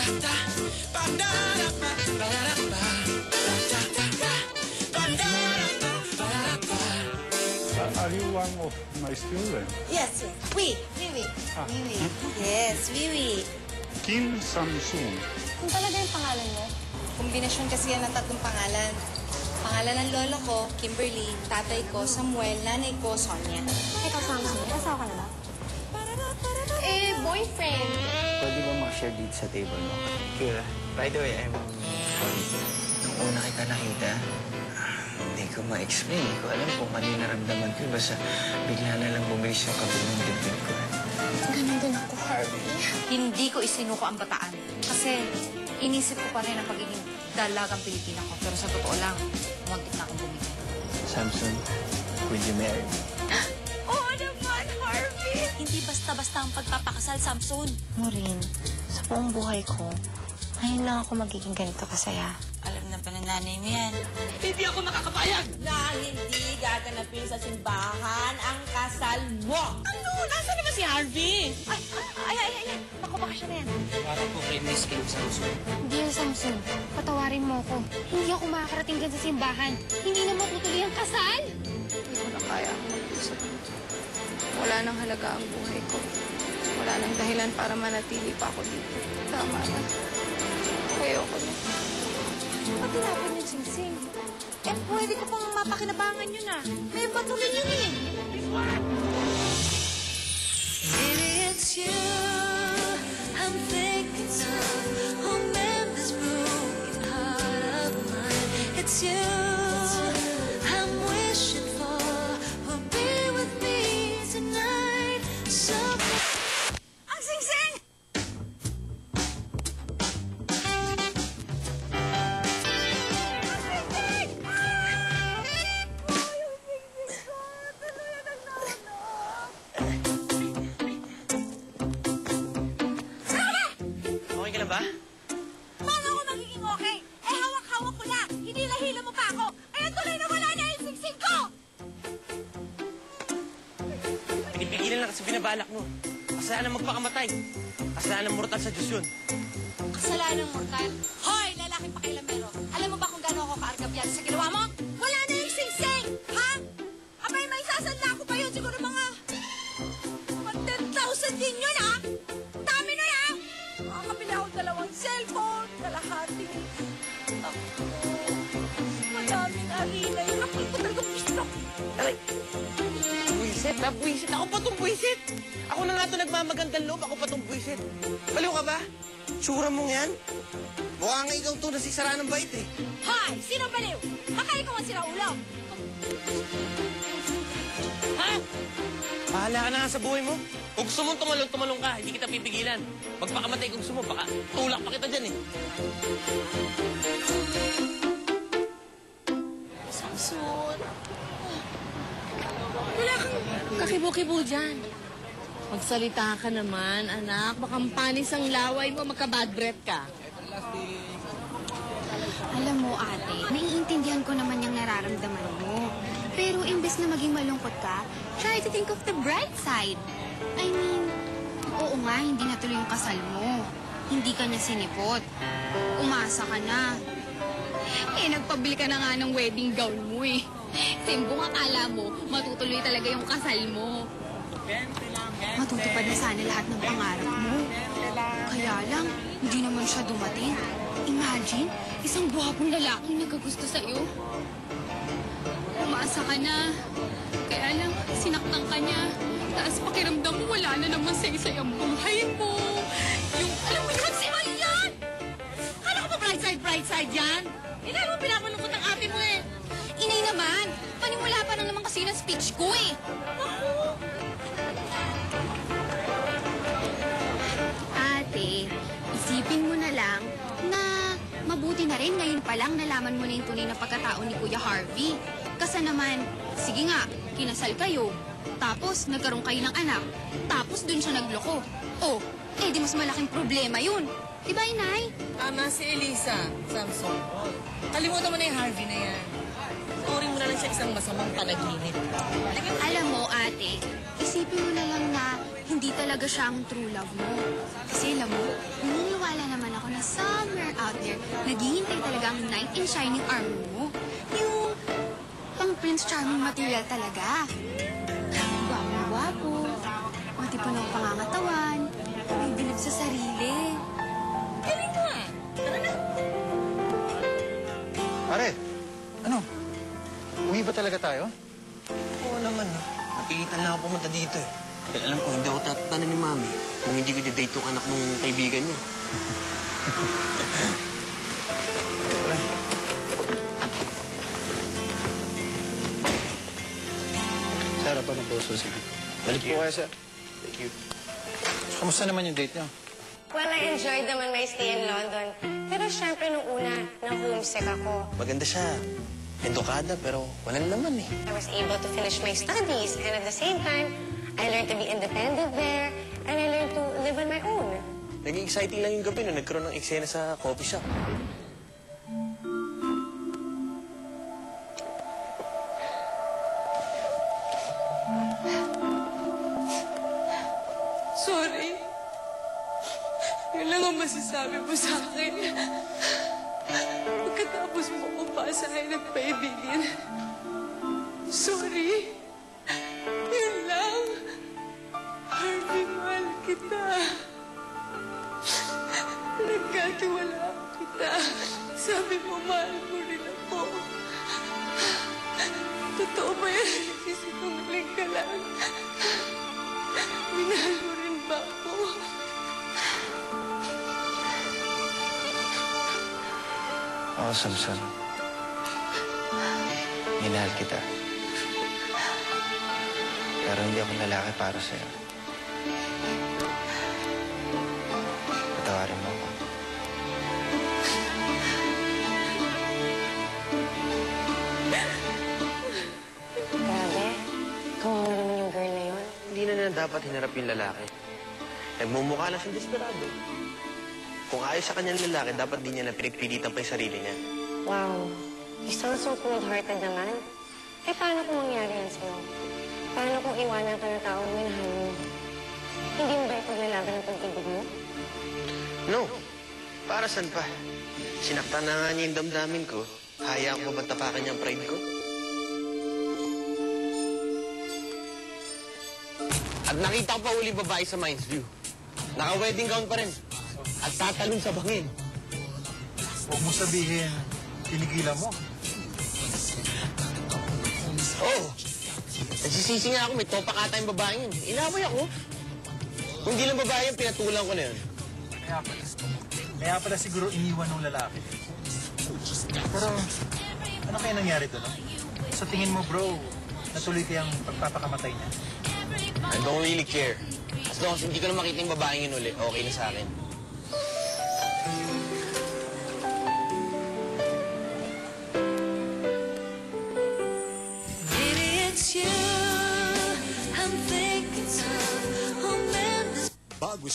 Are you one of my students? Yes, yes. Oui. Yes, oui. Kim Samsung. Kung talaga yung pangalan mo? Kombinasyon kasi yan ng tatlong pangalan. Pangalan ng lolo ko, Kimberly, tatay ko, Samuel, nanay ko, Sonia. Ikaw, Samson, asawa ka na ba? Boyfriend. Pwede ba mag-share dito sa table mo? Kira, by the way, nung una kita nakita, hindi ko ma-explain. Hindi ko alam kung ano yung naramdaman ko. Basta bigla na lang bumilis yung kabog ng dibdib ko. Ganun din ako, Harvey. Hindi ko isinuko ang bataan. Kasi inisip ko pa rin ang pagiging dalagang Pilipina ko. Pero sa totoo lang, muntik na akong bumigay. Samson, would you marry me? Oo naman, Harvey! Hindi basta-basta ang pagpapakasal, Samson. Maureen, sa buong buhay ko, ngayon lang ako magiging ganito kasaya. Alam na ba ng nanay mo yan? Hindi ako nakakapayag! Na hindi gaganapin sa simbahan ang kasal mo. Ano? Nasaan naman si Harvey? Ay. Naku, baka siya na yan. Parang po kay Miss Kim Samson. Hindi yan, Samson. Patawarin mo ako. Hindi ako makakarating dyan sa simbahan. Hindi na matutuloy ang kasal. Hindi ko na kaya ang mag-isip. Wala nang halaga ang buhay ko. Wala nang dahilan para manatili pa ako dito. Tama na. Ayoko na. Ba't tinapan yung singsing? Pwede ko pang mapakinabangan yun ah. May batulin yun eh. Maybe it's you I'm thinking of. Oh man, this broken heart of mine. It's you I'm wishing for. Will be with me tonight. So Ang singsing! Okay ka na ba? Paano ako magiging okay? Hawak-hawak ko na! Hinila-hila mo pa ako! Ayan tuloy na wala na yung singsing ko! Pinipigilan lang kasi binabalak mo. Kasalanan magpakamatay. Kasalanan mortal sa Diyos yun. Kasalanan mortal. Hoy, lalaki pakilamero. Alam mo ba kung gaano ako kaargabyado sa ginawa mo? Wala na yung singsing! Ha? Abay, may sasanda ko pa yun. Siguro mga 10,000 din yun, ha? Dami na yan! Makakabili ako dalawang cellphone, kalahating madaming harina. Yung ako'y ko talaga gusto. Aray! Buisit na buisit. Ako pa tong buisit. Ako na nga ito nagmamagandang loob. Ako pa tong buisit. Baliw ka ba? Tsura mong yan? Mukha nga ikaw ito nasisara ng bait eh. Hoy! Sino baliw? Baka ikaw ang sira ulo. Ha? Bahala ka na nga sa buhay mo. Kung gusto mong tumalong ka, hindi kita pipigilan. Magpakamatay kung gusto mo, baka tulak pa kita dyan eh. Samson. Wala kang kakibo-kibo dyan. Magsalita ka naman, anak. Baka panis ang laway mo, magka-bad breath ka. Alam mo, ate, naiintindihan ko naman yung nararamdaman mo. Pero imbes na maging malungkot ka, try to think of the bright side. I mean, oo nga, hindi natuloy yung kasal mo. Hindi ka niya sinipot. Umasa ka na. Nagpabili ka na nga ng wedding gown mo eh. Simbong akala mo, matutuloy talaga yung kasal mo. Matutupad na sana lahat ng pangarap mo. Kaya lang, hindi naman siya dumating. Imagine, isang buhapong lalaking nagkagusto sa'yo. Umasa ka na. Kaya lang, sinaktan ka niya. Tapos pakiramdam mo, wala na naman sa yung buhay mo. Yung, alam mo yun, si yan! Kala ko ba bright side yan? Hindi naman pinapalungkot ang ate mo eh. Inay naman, panimula pa lang naman kasi ng speech ko eh. Ate, isipin mo na lang na mabuti na rin ngayon pa lang nalaman mo na yung tunay na pagkatao ni Kuya Harvey. Kasi naman, sige nga, kinasal kayo. Tapos, nagkaroon kayo ng anak. Tapos, dun siya nagloko. Oh, di mas malaking problema yun. Diba, Inay? Tama si Elisa, Samson. Kalimutan mo na yung Harvey na yan. Turing mo na lang sa isang masamang panaginip. Alam mo, ate, isipin mo na lang na hindi talaga siya ang true love mo. Kasi alam mo, naniniwala naman ako na out there, naghihintay talaga ang knight in shining armor mo. Yung pang Prince Charming material talaga. Gwapo-gwapo, matipo ng pangangatawan, may bilib sa sarili. Galing mo eh. Tara na. Pare, ano? Uwi ba talaga tayo? Oo naman, eh. Napilitan lang ako pumunta dito, eh. Dahil alam ko, hindi ako tatatanan ni Mami kung hindi ko didate yung anak ng kaibigan niyo. Sarap pa ng puso, sige. Balik po kayo, sir. Thank you. Kamusta naman yung date niyo? Well, I enjoyed naman my stay in London. Pero syempre, nung una, na-homesick ako. Maganda siya. Edukada, pero walang laman, eh. I was able to finish my studies, and at the same time, I learned to be independent there, and I learned to live on my own. Naging exciting lang yung gabi nung nagkaroon ng eksena sa coffee shop. Sorry. Yun lang ang masasabi mo sa akin. Pagkatapos mo ko pasahin ng paibigin. Sorry. Yun lang. Harvey, mahal kita. Nagkatiwala kita. Sabi mo, mahal mo rin ako. Totoo ba yan? Nagsisinungaling ka lang. Minahal mo rin ba ako? Oo, Samson. Minahal kita. Pero hindi ako lalaki para sa'yo. Patawarin mo ako. Grabe. Kawawa naman yung girl na yun. Hindi na dapat hinarap yung lalaki. Nagmumukha lang siyang desperado. Kung ayos sa kanyang lalaki, dapat di niya na pinagpilitan pa yung sarili niya. Wow. You sound so cold-hearted naman. Eh, paano kung mangyari yan sa'yo? Paano kung iwanan ka ng taong minahal mo? Hindi mo ba ipaglalaban ang pag-ibig mo? No. Para saan pa? Sinaktan na nga niya yung damdamin ko. Hayaan ko ba tapakan niya ang pride ko? At nakita ko pa uli babae sa Mines View. Naka-wedding gown pa rin. At tatalon sa bangin. Huwag mo sabihin, tinigilan mo. Oo. Nagsisisi nga ako, may topak ata yung babae yun. Inaway ako. Kung hindi lang babae yun, pinatulang ko na yun. Kaya pala siguro iniwan ng lalaki. Pero, ano kaya nangyari doon? Sa tingin mo, bro, natuloy kayang pagpapakamatay niya? I don't really care. As long as hindi ko na makita yung babaeng yun uli, okay na sa akin. Maybe it's you I'm thinking of. Oh man, this